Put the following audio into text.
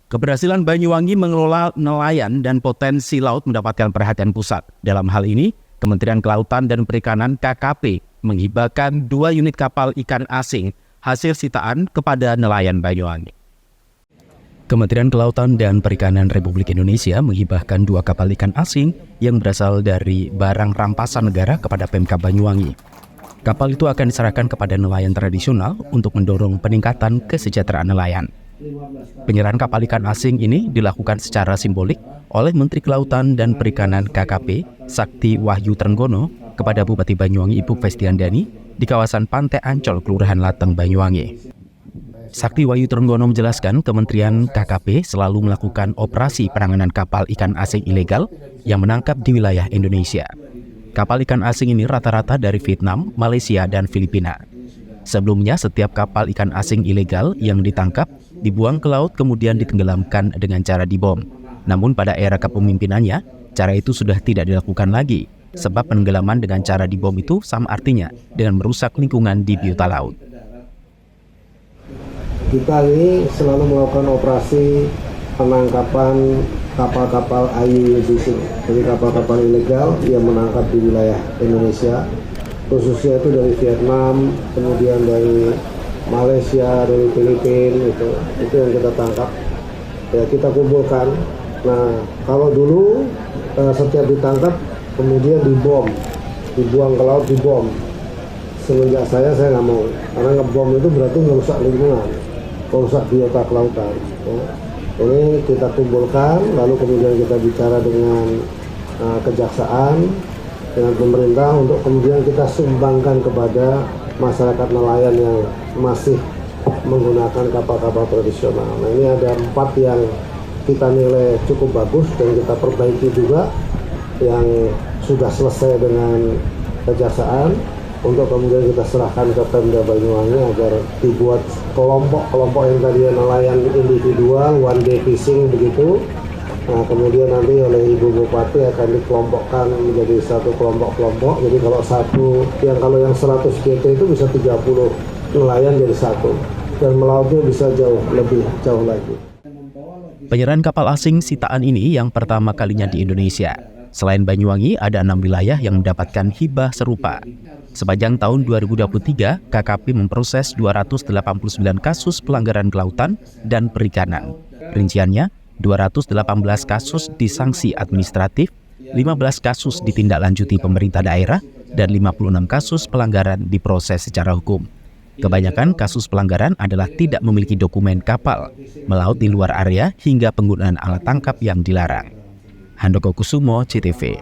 Keberhasilan Banyuwangi mengelola nelayan dan potensi laut mendapatkan perhatian pusat. Dalam hal ini, Kementerian Kelautan dan Perikanan (KKP) menghibahkan 2 unit kapal ikan asing hasil sitaan kepada nelayan Banyuwangi. Kementerian Kelautan dan Perikanan Republik Indonesia menghibahkan 2 kapal ikan asing yang berasal dari barang rampasan negara kepada Pemkab Banyuwangi. Kapal itu akan diserahkan kepada nelayan tradisional untuk mendorong peningkatan kesejahteraan nelayan. Penyerahan kapal ikan asing ini dilakukan secara simbolik oleh Menteri Kelautan dan Perikanan KKP Sakti Wahyu Trenggono kepada Bupati Banyuwangi Ibu Festiandani di kawasan Pantai Ancol, Kelurahan Lateng, Banyuwangi. Sakti Wahyu Trenggono menjelaskan Kementerian KKP selalu melakukan operasi penanganan kapal ikan asing ilegal yang menangkap di wilayah Indonesia. Kapal ikan asing ini rata-rata dari Vietnam, Malaysia, dan Filipina. Sebelumnya, setiap kapal ikan asing ilegal yang ditangkap dibuang ke laut kemudian ditenggelamkan dengan cara dibom. Namun pada era kepemimpinannya, cara itu sudah tidak dilakukan lagi, sebab penenggelaman dengan cara dibom itu sama artinya dengan merusak lingkungan di biota laut. Kita ini selalu melakukan operasi penangkapan kapal-kapal IUU, jadi kapal-kapal ilegal yang menangkap di wilayah Indonesia, khususnya itu dari Vietnam, kemudian dari Malaysia, dari Filipina, itu yang kita tangkap, ya kita kumpulkan. Nah, kalau dulu setiap ditangkap kemudian dibom, dibuang ke laut, dibom. Semenjak saya nggak mau, karena ngebom itu berarti merusak lingkungan, merusak biota kelautan. Ya. Ini kita kumpulkan, lalu kemudian kita bicara dengan kejaksaan, dengan pemerintah untuk kemudian kita sumbangkan kepada masyarakat nelayan yang masih menggunakan kapal-kapal tradisional. Nah, ini ada 4 yang kita nilai cukup bagus dan kita perbaiki juga, yang sudah selesai dengan kejaksaan, untuk kemudian kita serahkan ke Pemda Banyuwangi agar dibuat kelompok-kelompok yang tadi nelayan individual, one day fishing begitu. Nah, kemudian nanti oleh Ibu Bupati akan dikelompokkan menjadi satu kelompok-kelompok. Jadi kalau yang 100 GT itu bisa 30 nelayan jadi satu, dan melautnya bisa lebih jauh lagi. Penyerahan kapal asing sitaan ini yang pertama kalinya di Indonesia. Selain Banyuwangi, ada 6 wilayah yang mendapatkan hibah serupa. Sepanjang tahun 2023, KKP memproses 289 kasus pelanggaran kelautan dan perikanan. Rinciannya, 218 kasus disanksi administratif, 15 kasus ditindaklanjuti pemerintah daerah, dan 56 kasus pelanggaran diproses secara hukum. Kebanyakan kasus pelanggaran adalah tidak memiliki dokumen kapal, melaut di luar area, hingga penggunaan alat tangkap yang dilarang. Handoko Kusumo, CTV.